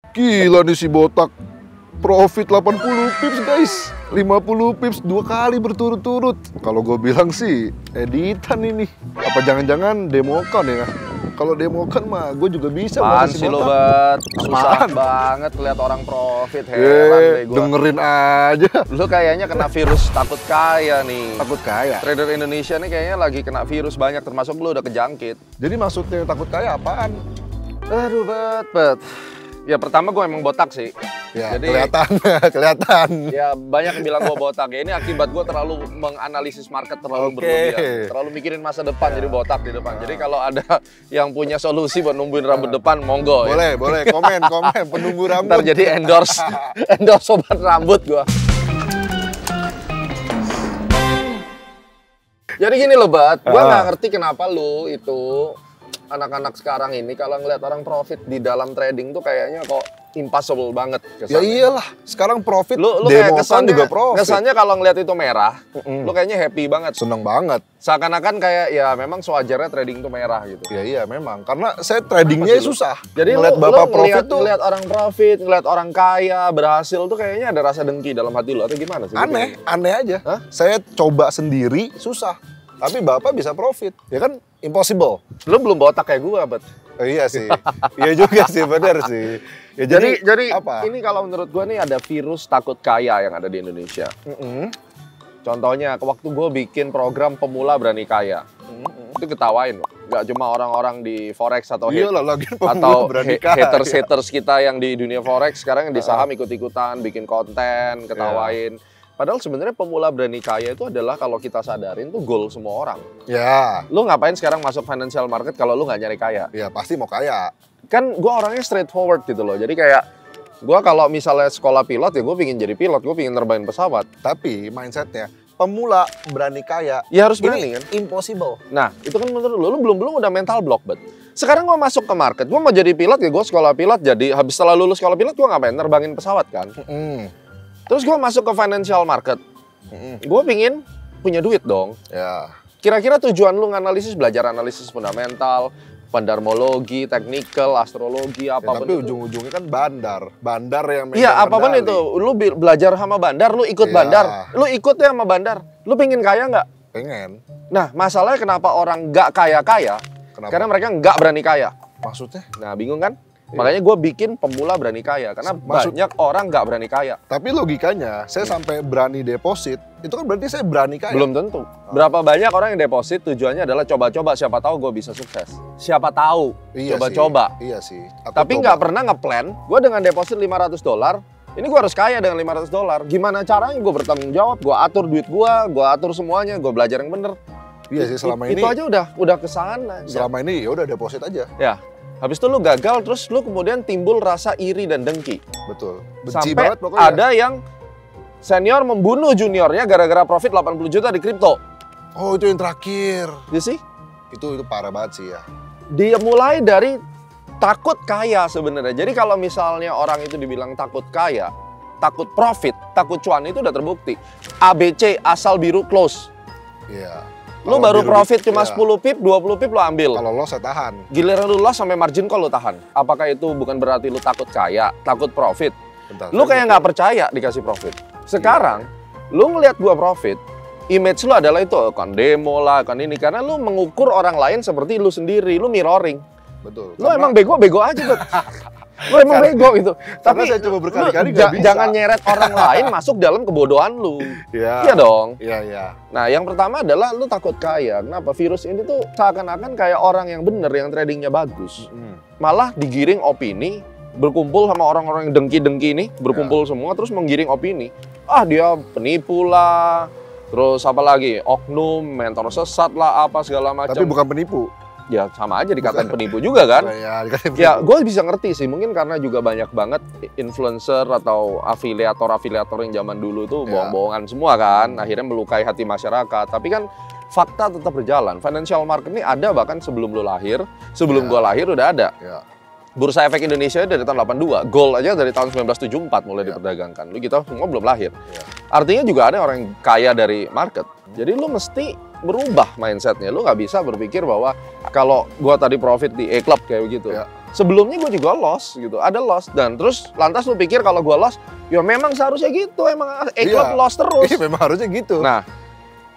Gila nih si botak. Profit 80 pips guys. 50 pips 2 kali berturut-turut. Kalau gue bilang sih editan ini. Apa jangan-jangan demokan ya? Kalau demokan mah gue juga bisa. Apaan sih lo, Bet? Susah banget lihat orang profit. Heran deh gue. Dengerin aja. Lu kayaknya kena virus takut kaya nih. Takut kaya? Trader Indonesia nih kayaknya lagi kena virus banyak, termasuk lu udah kejangkit. Jadi maksudnya takut kaya apaan? Aduh, Bet. Ya pertama gue emang botak sih. Ya, jadi kelihatan. Ya banyak yang bilang gue botak. Ya, ini akibat gue terlalu menganalisis market terlalu berlebihan. Terlalu mikirin masa depan, jadi botak di depan. Jadi kalau ada yang punya solusi buat numbuhin rambut depan, monggo. Boleh, komen, penumbuh rambut. Ntar jadi endorse obat rambut gue. Jadi gini loh, Bat. Gue nggak ngerti kenapa lu itu anak-anak sekarang ini kalau ngeliat orang profit di dalam trading tuh kayaknya kok impossible banget kesannya. Ya iyalah, sekarang profit lu kayak kesannya, juga profit. Kesannya kalau ngeliat itu merah, lu kayaknya happy banget. Seneng banget. Seakan-akan kayak ya memang sewajarnya trading itu merah gitu. Ya iya memang, karena saya tradingnya susah. Jadi ngeliat bapak profit tuh ngeliat orang profit, ngeliat orang kaya berhasil tuh kayaknya ada rasa dengki dalam hati lu atau gimana sih? Aneh aja. Hah? Saya coba sendiri susah. Tapi bapak bisa profit, ya kan impossible. Lu belum botak kayak gua, Bet. Oh, iya sih, iya juga sih, benar sih. Ya, jadi apa? Ini kalau menurut gua nih ada virus takut kaya yang ada di Indonesia. Contohnya, waktu gua bikin program pemula berani kaya, itu ketawain loh. Gak cuma orang-orang di forex atau haters kita yang di dunia forex sekarang yang di saham ikut-ikutan, bikin konten, ketawain. Padahal sebenarnya pemula berani kaya itu adalah kalau kita sadarin tuh goal semua orang. Ya. Lu ngapain sekarang masuk financial market kalau lu nggak nyari kaya? Ya pasti mau kaya. Kan gue orangnya straightforward gitu loh. Jadi kayak gue kalau misalnya sekolah pilot ya gue pingin jadi pilot, gue pingin nerbangin pesawat. Tapi mindsetnya pemula berani kaya. Ya harus berani kan? Impossible. Nah itu kan menurut lu belum udah mental block, Bet. Sekarang gue masuk ke market, gue mau jadi pilot ya gue sekolah pilot. Jadi habis setelah lulus sekolah pilot gue ngapain? Nerbangin pesawat kan? Terus gue masuk ke financial market, gue pingin punya duit dong. Ya. Kira-kira tujuan lu nganalisis, belajar analisis fundamental, pendarmologi, technical, astrologi, apapun tapi ujung-ujungnya kan bandar yang megang. Iya, apapun itu. Lu belajar sama bandar, lu ikut bandar, lu ikut ya sama bandar. Lu pengen kaya nggak? Pengen. Nah, masalahnya kenapa orang nggak kaya-kaya? Karena mereka nggak berani kaya. Maksudnya? Nah, bingung kan? Makanya gue bikin pemula berani kaya, karena banyak orang nggak berani kaya. Tapi logikanya, saya sampai berani deposit, itu kan berarti saya berani kaya. Belum tentu. Berapa banyak orang yang deposit tujuannya adalah coba-coba, siapa tahu gue bisa sukses. Siapa tahu, coba-coba. Iya sih. Tapi nggak pernah ngeplan, gue dengan deposit $500, ini gue harus kaya dengan $500. Gimana caranya gue bertanggung jawab, gue atur duit gue atur semuanya, gue belajar yang bener. Iya sih, selama ini. Itu aja udah kesana. Selama ini ya udah deposit aja. Ya. Habis itu lu gagal, terus lu kemudian timbul rasa iri dan dengki. Betul. Benci sampai banget pokoknya. Ada yang senior membunuh juniornya gara-gara profit 80 juta di kripto. Oh, itu yang terakhir. You see? Itu parah banget sih ya. Dia mulai dari takut kaya sebenarnya. Jadi kalau misalnya orang itu dibilang takut kaya, takut profit, takut cuan, itu udah terbukti. ABC asal biru close. Iya. Lu baru profit cuma 10 pip, 20 pip lu ambil. Kalau loss saya tahan. Giliran lu loss sampai margin call lu tahan. Apakah itu bukan berarti lu takut kaya, takut profit? Bentar, lu kayak nggak percaya dikasih profit. Sekarang, lu ngelihat gua profit, image lu adalah itu, kan demo lah, kan ini. Karena lu mengukur orang lain seperti lu sendiri, lu mirroring. Betul. Lu emang bego aja, Bet. Lu emang bego gitu. Tapi saya coba berkali-kali nggak bisa. Jangan nyeret orang lain masuk dalam kebodohan lu. Iya. Iya dong. Iya. Nah, yang pertama adalah lu takut kaya. Kenapa? Virus ini tuh seakan-akan kayak orang yang bener, yang tradingnya bagus. Malah digiring opini, berkumpul sama orang-orang yang dengki-dengki ini, berkumpul semua, terus menggiring opini. Ah, dia penipu lah. Terus apa lagi? Oknum, mentor sesat lah, apa segala macam. Tapi bukan penipu. Ya sama aja dikatain penipu juga kan. Ya gue bisa ngerti sih, mungkin karena juga banyak banget influencer atau afiliator yang zaman dulu tuh bohong-bohongan semua kan. Akhirnya melukai hati masyarakat. Tapi kan fakta tetap berjalan. Financial market ini ada bahkan sebelum lu lahir. Sebelum gue lahir udah ada. Bursa Efek Indonesia dari tahun 82. Gold aja dari tahun 1974 mulai diperdagangkan. Lu kita semua belum lahir. Artinya juga ada orang yang kaya dari market. Jadi lu mesti berubah mindsetnya. Lu nggak bisa berpikir bahwa kalau gua tadi profit di A-Club kayak begitu. Ya. Sebelumnya gua juga loss gitu, ada loss. Dan terus lantas lu pikir kalau gua loss, ya memang seharusnya gitu. Emang A-Club loss terus. Iya, memang harusnya gitu. Nah,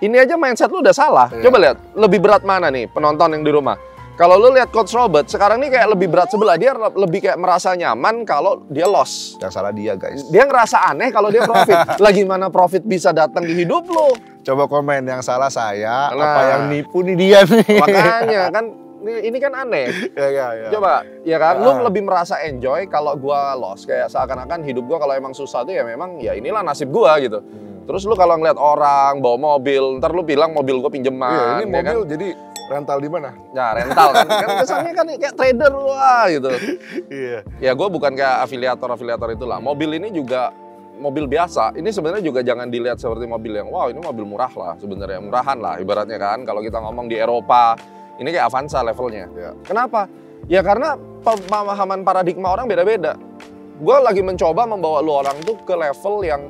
ini aja mindset lu udah salah. Coba lihat, lebih berat mana nih penonton yang di rumah? Kalau lu lihat Coach Robert, sekarang ini kayak lebih berat sebelah. Dia lebih kayak merasa nyaman kalau dia loss. Yang salah dia, guys. Dia ngerasa aneh kalau dia profit. Lah gimana profit bisa datang di hidup lu? Coba komen yang salah saya, apa yang nipu nih dia nih. Makanya kan, ini kan aneh. Ya. Coba, ya kan, lu lebih merasa enjoy kalau gua loss. Kayak seakan-akan hidup gua kalau emang susah tuh ya memang ya inilah nasib gua gitu. Terus lu kalau ngeliat orang bawa mobil, ntar lu bilang mobil gua pinjeman. Iya, ini mobil kan? jadi rental di mana? Ya rental kan, kesannya kan kayak trader lah gitu. Iya. Ya gue bukan kayak afiliator itulah. Mobil ini juga mobil biasa. Ini sebenarnya juga jangan dilihat seperti mobil yang wow ini mobil murah lah sebenarnya, murahan lah ibaratnya kan. Kalau kita ngomong di Eropa, ini kayak Avanza levelnya. Ya. Kenapa? Ya karena pemahaman paradigma orang beda-beda. Gue lagi mencoba membawa lu orang tuh ke level yang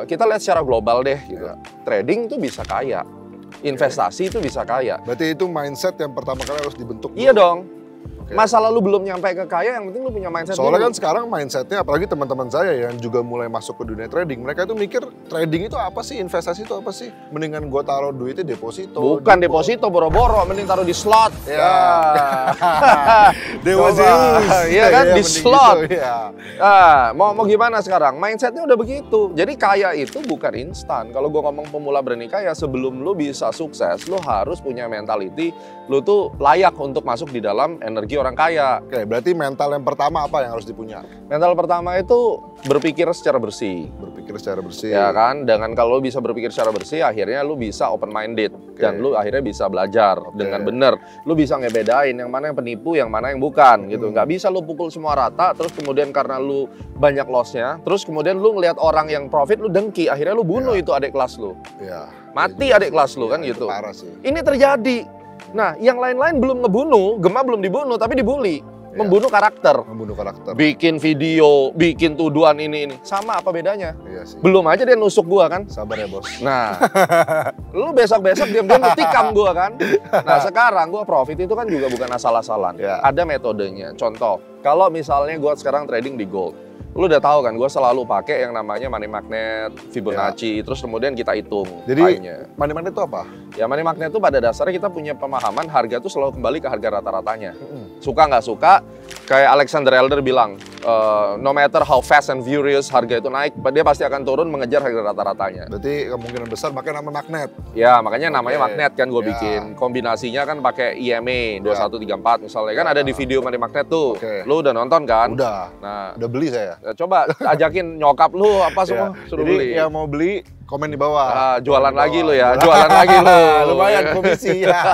kita lihat secara global deh gitu. Trading tuh bisa kaya. Investasi itu bisa kaya. Berarti itu mindset yang pertama kali harus dibentuk. Iya dong. Masa lalu belum nyampe ke kaya, yang penting lu punya mindset. Soalnya dulu. Kan sekarang mindsetnya, apalagi teman-teman saya yang juga mulai masuk ke dunia trading, mereka tuh mikir trading itu apa sih, investasi itu apa sih? Mendingan gua taruh duitnya deposito. Bukan deposito boro-boro, mending taruh di slot. Ya. Dewa Zeus. Iya kan, di slot. Gitu, ya. Mau gimana sekarang? Mindsetnya udah begitu. Jadi kaya itu bukan instan. Kalau gua ngomong pemula berani kaya, sebelum lu bisa sukses, lu harus punya mentality, lu tuh layak untuk masuk di dalam energi orang kaya. Oke, berarti mental yang pertama apa yang harus dipunya? Mental pertama itu berpikir secara bersih. Berpikir secara bersih. Ya kan, dengan kalau lu bisa berpikir secara bersih, akhirnya lu bisa open minded dan lu akhirnya bisa belajar dengan benar. Lu bisa ngebedain yang mana yang penipu, yang mana yang bukan gitu. Nggak bisa lu pukul semua rata, terus kemudian karena lu banyak lossnya, terus kemudian lu ngelihat orang yang profit, lu dengki, akhirnya lu bunuh itu adik kelas lu. Mati adik kelas lu kan gitu. Parah sih. Ini terjadi. Nah, yang lain-lain belum ngebunuh, Gema belum dibunuh, tapi dibully. Membunuh karakter. Membunuh karakter. Bikin video, bikin tuduhan ini. Sama apa bedanya? Iya sih. Belum aja dia nusuk gua kan. Sabar ya bos. Nah, lu besok-besok diam-diam tikam gua kan. Nah, sekarang gua profit itu kan juga bukan asal-asalan. Ada metodenya. Contoh, kalau misalnya gua sekarang trading di gold. Lu udah tahu kan, gue selalu pakai yang namanya money magnet, Fibonacci, terus kemudian kita hitung. Jadi money magnet itu apa? Ya money magnet itu pada dasarnya kita punya pemahaman harga itu selalu kembali ke harga rata-ratanya. Suka nggak suka, kayak Alexander Elder bilang, no matter how fast and furious harga itu naik, dia pasti akan turun mengejar harga rata-ratanya. Berarti kemungkinan besar pakai nama magnet. Ya makanya namanya magnet kan gue bikin. Kombinasinya kan pakai IMA 2134 misalnya, kan ada di video money magnet tuh. Lu udah nonton kan? Udah. Nah, udah beli saya. Coba ajakin nyokap lu apa semua suruh beli. Jadi yang mau beli komen di bawah. Jualan lagi lu ya, jualan lagi lu. Lumayan komisi ya.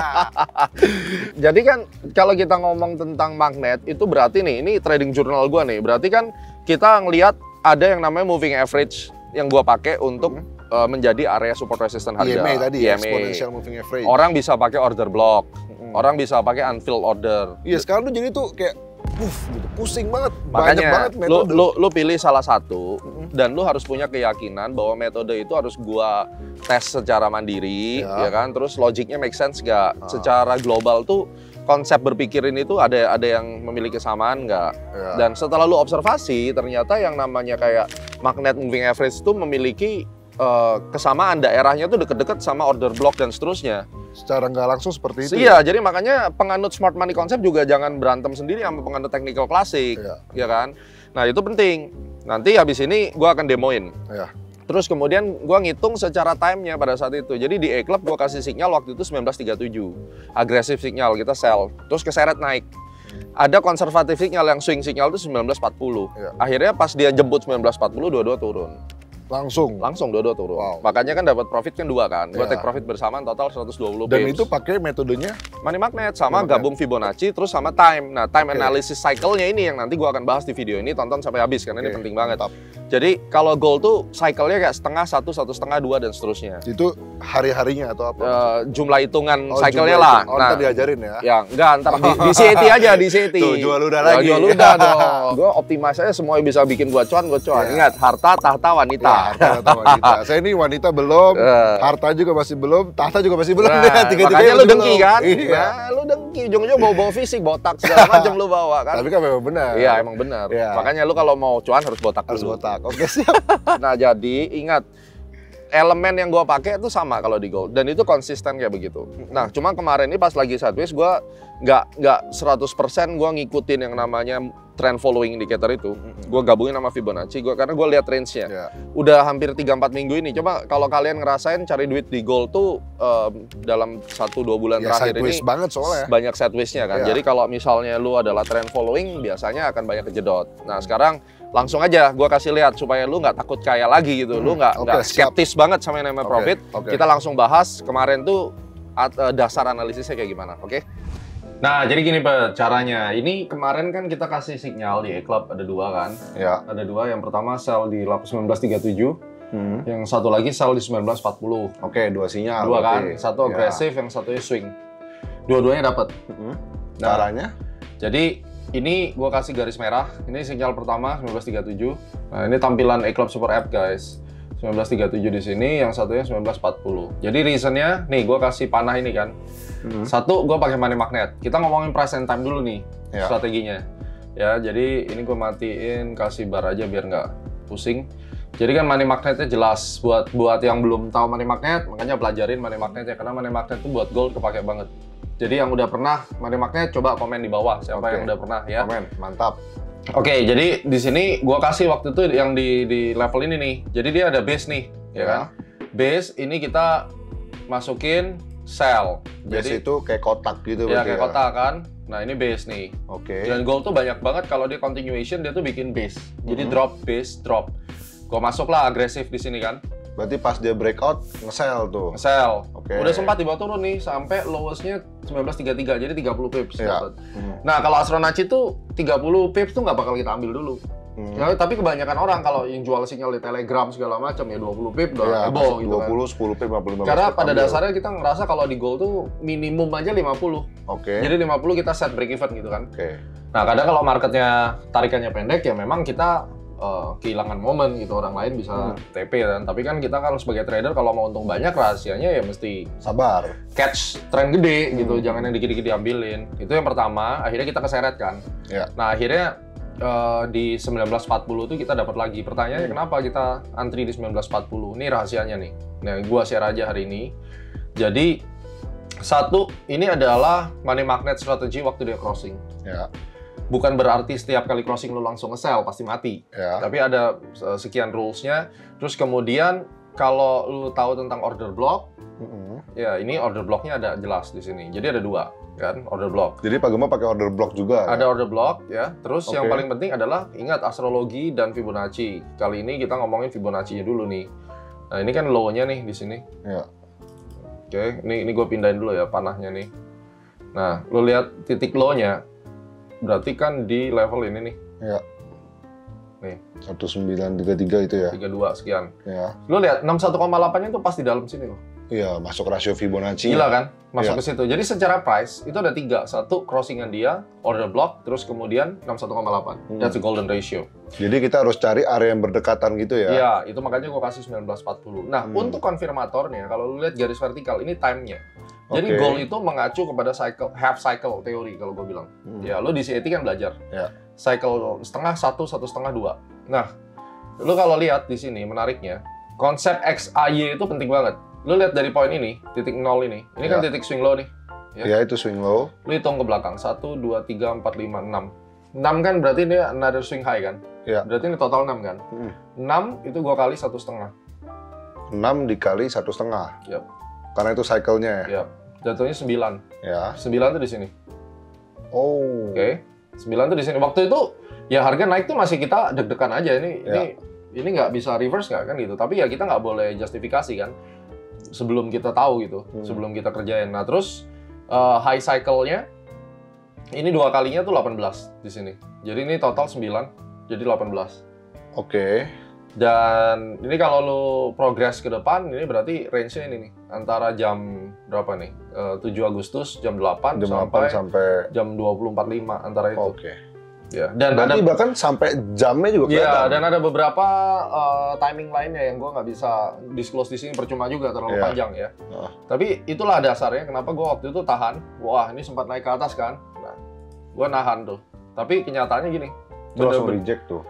Jadi kan kalau kita ngomong tentang magnet itu berarti nih, ini trading journal gua nih. Berarti kan kita ngelihat ada yang namanya moving average yang gua pakai untuk menjadi area support resistance harga. IMA tadi, exponential moving average. Orang bisa pakai order block. Orang bisa pakai unfilled order. Iya, sekarang tuh jadi tuh kayak gitu, pusing banget. Makanya lu pilih salah satu dan lu harus punya keyakinan bahwa metode itu harus gua tes secara mandiri, ya kan? Terus logiknya make sense gak? Secara global tuh konsep berpikir ini tuh ada yang memiliki kesamaan nggak? Dan setelah lu observasi, ternyata yang namanya kayak magnet moving average itu memiliki kesamaan daerahnya tuh deket-deket sama order block dan seterusnya. Secara nggak langsung seperti itu. Iya, jadi makanya penganut smart money konsep juga jangan berantem sendiri sama penganut technical klasik, ya kan? Nah itu penting. Nanti habis ini gue akan demoin. Terus kemudian gue ngitung secara time-nya pada saat itu. Jadi di A-Club gue kasih sinyal waktu itu 1937, agresif sinyal kita sell, terus keseret naik. Ada konservatif sinyal yang swing sinyal itu 1940. Akhirnya pas dia jemput 1940, dua-dua turun. Langsung dua-dua turun. Makanya kan dapat profit kan dua kan. Gua take profit bersamaan total 120 Dan pips. itu pakai metodenya money magnet sama gabung Fibonacci terus sama time. Nah, time analysis cycle-nya ini yang nanti gua akan bahas di video ini, tonton sampai habis karena ini penting banget. Jadi kalau gold tuh cycle-nya kayak setengah, satu setengah, dua dan seterusnya. Itu hari-harinya atau apa? Jumlah hitungan cycle-nya lah. Nah, ntar diajarin ya? Ya, enggak, ntar di CAT aja, di CAT. Tuh, jual udah lagi. Jual udah dong. Gua optimis aja semuanya bisa bikin gua cuan. Ingat, harta, tahta, wanita. Harta wanita. Saya ini wanita belum, harta juga masih belum, tahta juga masih belum. Nah, makanya lu dengki kan? Iya, lu dengki. Ujung-ujung bawa fisik, botak segala macam lu bawa kan? Tapi kan memang benar. Iya, emang benar. Ya. Makanya lu kalau mau cuan harus botak harus dulu. botak. Oke, siap. Nah, jadi ingat, elemen yang gua pakai itu sama kalau di gold dan itu konsisten kayak begitu. Nah, cuma kemarin ini pas lagi sideways gua nggak 100% gua ngikutin yang namanya trend following indicator itu. Gua gabungin sama Fibonacci karena gua lihat range-nya. Udah hampir 3-4 minggu ini. Coba kalau kalian ngerasain cari duit di gold tuh dalam 1-2 bulan terakhir ini banget soalnya. Banyak sideways-nya kan. Jadi kalau misalnya lu adalah trend following biasanya akan banyak kejedot. Nah, sekarang langsung aja gue kasih lihat supaya lu nggak takut kaya lagi gitu, lu nggak skeptis banget sama yang namanya profit. Kita langsung bahas kemarin tuh dasar analisisnya kayak gimana, oke? Nah, jadi gini Pak, caranya. Ini kemarin kan kita kasih sinyal di E-Club ada 2 kan? Ya. Ada 2, yang pertama sell di 1937, yang satu lagi sell di 1940. Oke, 2 sinyal. 2 kan? Satu agresif, yang satunya swing. Dua-duanya dapat. Caranya? Jadi ini gue kasih garis merah, ini sinyal pertama 1937. Nah, ini tampilan E-Club Super App guys. 1937 di sini, yang satunya 1940. Jadi reasonnya, nih gue kasih panah ini kan. Satu, gue pakai money magnet. Kita ngomongin price and time dulu nih, strateginya. Ya, jadi ini gue matiin, kasih bar aja biar nggak pusing. Jadi kan money magnetnya jelas. Buat yang belum tahu money magnet, makanya pelajarin money magnetnya. Karena money magnet itu buat gold kepake banget. Jadi yang udah pernah money magnet, coba komen di bawah siapa yang udah pernah ya. Komen, mantap. Oke, jadi di sini gua kasih waktu itu yang di level ini nih. Jadi dia ada base nih, ya kan? Base ini kita masukin sell. Base itu kayak kotak gitu. Ya, kayak kotak kan. Nah, ini base nih. Oke. Dan gold tuh banyak banget kalau dia continuation dia tuh bikin base. Jadi drop, base, drop. Gua masuklah agresif di sini kan. Berarti pas dia breakout, nge-sell tuh. Nge-sell. Udah sempat dibawa turun nih, sampai lowest-nya 1933, jadi 30 pips. Nah, kalau Astronacci tuh 30 pips tuh nggak bakal kita ambil dulu. Ya, tapi kebanyakan orang kalau yang jual sinyal di Telegram segala macam ya 20 pip udah heboh gitu 20, 10 pip, 50, 15 Karena pip pada ambil. dasarnya kita ngerasa kalau di gold tuh minimum aja 50. Jadi 50 kita set break even gitu kan. Nah, kadang kalau marketnya tarikannya pendek ya memang kita kehilangan momen gitu, orang lain bisa TP kan. Tapi kan kita kan sebagai trader kalau mau untung banyak rahasianya ya mesti sabar, catch tren gede gitu, jangan yang dikit-dikit diambilin. Itu yang pertama, akhirnya kita keseret kan. Nah, akhirnya di 1940 tuh kita dapat lagi. Pertanyaannya kenapa kita antri di 1940? Ini rahasianya nih. Nah, gua share aja hari ini. Jadi satu, ini adalah money magnet strategy waktu dia crossing. Bukan berarti setiap kali crossing lu langsung nge-sell, pasti mati. Tapi ada sekian rules-nya. Terus kemudian kalau lu tahu tentang order block, ya ini order block-nya ada jelas di sini. Jadi ada 2 kan, order block. Jadi Pak Gema pakai order block juga? Ada order block ya. Terus yang paling penting adalah ingat astrologi dan Fibonacci. Kali ini kita ngomongin Fibonacci-nya dulu nih. Nah, ini kan low-nya nih di sini. Oke, ini gue pindahin dulu ya panahnya nih. Nah, lu lihat titik low-nya. Berarti kan di level ini nih. Nih. 1933 itu ya? 32 sekian. Lu lihat 61,8-nya itu pas di dalam sini loh. Iya, masuk rasio Fibonacci. Gila kan? Masuk ke situ. Jadi secara price itu ada 3. Satu, crossingan dia, order block, terus kemudian 61,8. That's a golden ratio. Jadi kita harus cari area yang berdekatan gitu ya? Iya, itu makanya gua kasih 1940. Nah, untuk konfirmatornya, kalau lu lihat garis vertikal, ini time-nya. Jadi gold itu mengacu kepada half cycle teori kalau gue bilang. Ya, lu di CAT kan belajar. Cycle setengah, 1, 1,5, 2. Nah, lu kalau lihat di sini menariknya, konsep XAY itu penting banget. Lu lihat dari poin ini, titik 0 ini. Ini kan titik swing low nih. Ya, itu swing low. Lu hitung ke belakang. 1, 2, 3, 4, 5, 6. 6 kan berarti ini another swing high kan? Berarti ini total 6 kan? 6 itu gua kali 1,5. 6 dikali 1,5. Karena itu cycle-nya ya? Jatuhnya 9. 9 tuh di sini. Oh. 9 tuh di sini. Waktu itu ya harga naik tuh masih kita deg-degan aja. Ini nggak bisa reverse nggak kan gitu. Tapi ya kita nggak boleh justifikasi kan. Sebelum kita tahu gitu. Sebelum kita kerjain. Nah terus high cycle-nya ini 2 kalinya tuh 18 di sini. Jadi ini total 9. Jadi 18. Dan ini kalau lu progress ke depan, ini berarti range-nya ini nih. Antara jam berapa nih? 7 Agustus, jam 8 sampai jam 20.45 antara itu. Ya, dan berarti bahkan sampai jamnya juga kelihatan. Iya, dan ada beberapa timing lainnya yang gue nggak bisa disclose di sini, percuma juga terlalu panjang ya. Tapi itulah dasarnya kenapa gue waktu itu tahan. Wah, ini sempat naik ke atas kan. Nah, gue nahan tuh. Tapi kenyataannya gini. Langsung reject tuh.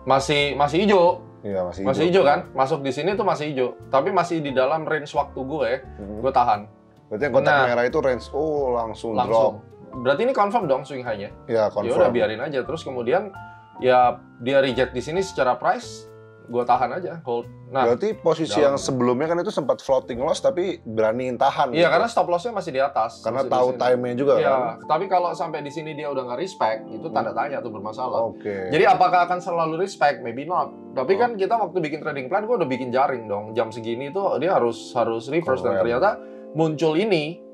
Masih hijau. Iya, masih hijau kan? Masuk di sini tuh masih hijau. Tapi masih di dalam range waktu gue tahan. Berarti yang kotak merah itu range, langsung drop. Berarti ini confirm dong swing high-nya? Iya, confirm. Ya udah biarin aja. Terus kemudian ya dia reject di sini secara price, gue tahan aja, hold. Nah, berarti posisi yang sebelumnya kan itu sempat floating loss tapi beraniin tahan. Iya, gitu. Karena stop loss-nya masih di atas. Karena tahu time-nya juga kan. Tapi kalau sampai di sini dia udah nggak respect, itu tanda tanya tuh bermasalah. Oke. Jadi apakah akan selalu respect? Maybe not. Tapi kan kita waktu bikin trading plan, gue udah bikin jaring dong. Jam segini tuh dia harus reverse dan ternyata muncul ini.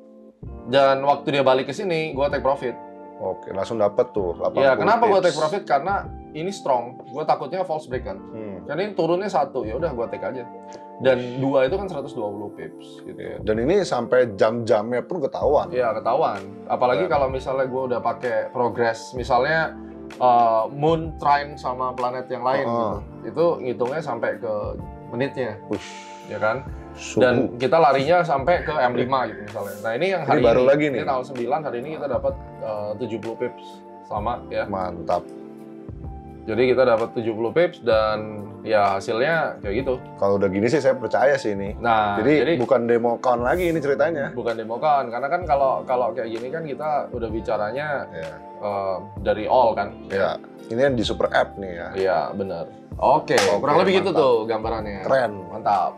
Dan waktu dia balik ke sini, gue take profit. Oke, langsung dapet tuh 80 ya, kenapa gue pips. take profit? Karena ini strong. Gue takutnya false break kan. Karena ini turunnya 1, ya udah gue take aja. Dan 2 itu kan 120 pips gitu. Dan ini sampai jam-jamnya pun ketahuan. Iya, ketahuan. Apalagi kalau misalnya gue udah pakai progress, misalnya moon, trine sama planet yang lain gitu. Itu ngitungnya sampai ke menitnya. Ya kan? Dan kita larinya sampai ke M5 gitu misalnya. Nah, ini yang hari ini, baru lagi nih. Ini tanggal 9, hari ini kita dapat 70 pips sama ya. Mantap. Jadi kita dapat 70 pips dan ya hasilnya kayak gitu. Kalau udah gini sih saya percaya sih ini. Nah, jadi bukan demo account lagi ini ceritanya. Bukan demo account, karena kan kalau kayak gini kan kita udah bicaranya dari all kan. Iya. Ini yang di super app nih ya. Iya, benar. Oke, kurang lebih gitu tuh gambarannya. Keren. Mantap.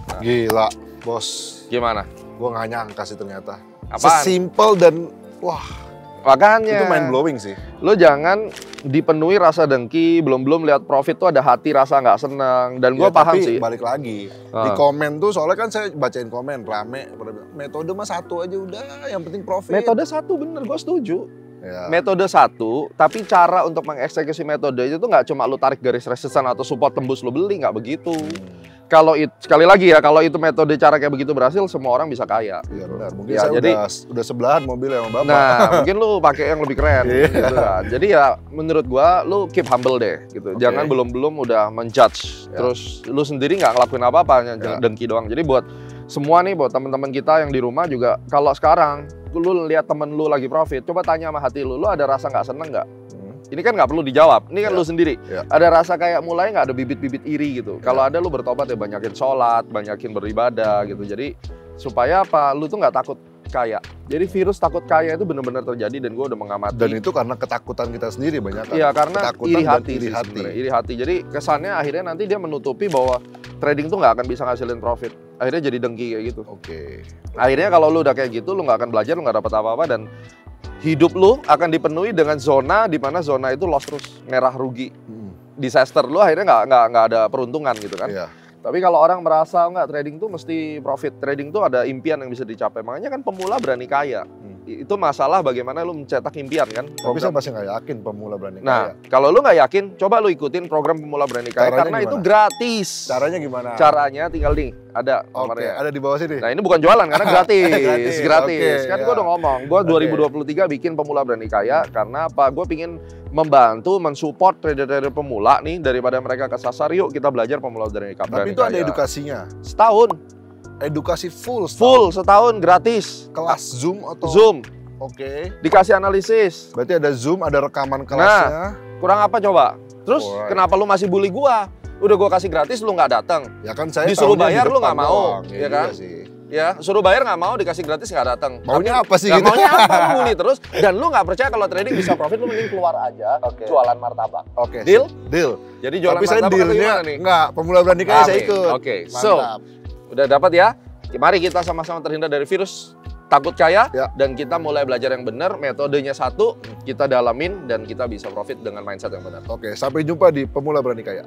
Nah. Gila, bos. Gimana? Gua nggak nyangka sih ternyata. Apaan? Sesimpel dan wah. Makanya. Itu mind blowing sih. Lo jangan dipenuhi rasa dengki, belum lihat profit tuh ada hati rasa nggak senang. Dan gue paham sih. Balik lagi di komen tuh soalnya kan saya bacain komen rame. Metode mah satu aja udah, yang penting profit. Metode satu bener, gue setuju. Ya. Metode satu, tapi cara untuk mengeksekusi metode itu nggak cuma lu tarik garis resistance atau support tembus lu beli, nggak begitu. Kalau sekali lagi ya, kalau itu metode cara kayak begitu berhasil, semua orang bisa kaya. Iya benar. Mungkin ya, saya udah sebelahan mobil sama bapak. Nah, mungkin lu pakai yang lebih keren. Gitu kan. Jadi ya menurut gua, lu keep humble deh. Gitu. Jangan belum udah menjudge. Terus lu sendiri nggak ngelakuin apa-apa, dengki doang. Jadi buat semua nih, buat teman-teman kita yang di rumah juga, kalau sekarang lu lihat temen lu lagi profit, coba tanya sama hati lu ada rasa nggak seneng nggak? Ini kan nggak perlu dijawab, ini kan lu sendiri. Ada rasa kayak mulai nggak ada bibit-bibit iri gitu. Kalau ada lu bertobat ya banyakin sholat, banyakin beribadah gitu. Jadi supaya apa? Lu tuh nggak takut kaya. Jadi virus takut kaya itu benar-benar terjadi dan gue udah mengamati. Dan itu karena ketakutan kita sendiri banyak kan? Iya, karena ketakutan iri hati. Jadi kesannya akhirnya nanti dia menutupi bahwa trading tuh nggak akan bisa ngasilin profit. Akhirnya jadi dengki kayak gitu. Akhirnya kalau lu udah kayak gitu, lu nggak akan belajar, lu nggak dapat apa-apa dan hidup lu akan dipenuhi dengan zona di mana zona itu loss terus, merah rugi. Disaster lu akhirnya nggak ada peruntungan gitu kan. Tapi kalau orang merasa enggak, trading tuh mesti profit, trading tuh ada impian yang bisa dicapai. Makanya kan pemula berani kaya. Itu masalah bagaimana lu mencetak impian kan. Tapi saya masih nggak yakin pemula berani kaya. Nah, kalau lu nggak yakin, coba lu ikutin program pemula berani kaya. Karena itu gratis. Caranya gimana? Caranya tinggal nih, ada nomornya. Ada di bawah sini. Nah, ini bukan jualan karena gratis. Gratis. Kan ya. gue udah ngomong, gue 2023 bikin pemula berani kaya karena apa? Gue pingin membantu, mensupport trader-trader pemula nih daripada mereka kesasar. Yuk kita belajar pemula berani kaya. Tapi itu ada edukasinya. Setahun. Edukasi full setahun gratis. Kelas Zoom atau? Zoom. Oke. Dikasih analisis. Berarti ada Zoom, ada rekaman kelasnya. Kurang apa coba? Terus kenapa lu masih bully gua? Udah gua kasih gratis lu nggak datang. Ya kan saya disuruh bayar lu nggak mau, ya kan? Sih. Ya, suruh bayar nggak mau, dikasih gratis nggak datang. Maunya apa sih? Gitu? Maunya apa? Lu bully terus. Dan lu nggak percaya kalau trading bisa profit, lu mending keluar aja. Jualan martabak. Deal? Jadi jualan tapi martabak saya dealnya nggak, pemula berani kaya saya ikut. So udah dapat ya. Mari kita sama-sama terhindar dari virus takut kaya dan kita mulai belajar yang benar, metodenya satu, kita dalamin dan kita bisa profit dengan mindset yang benar. Sampai jumpa di Pemula Berani Kaya.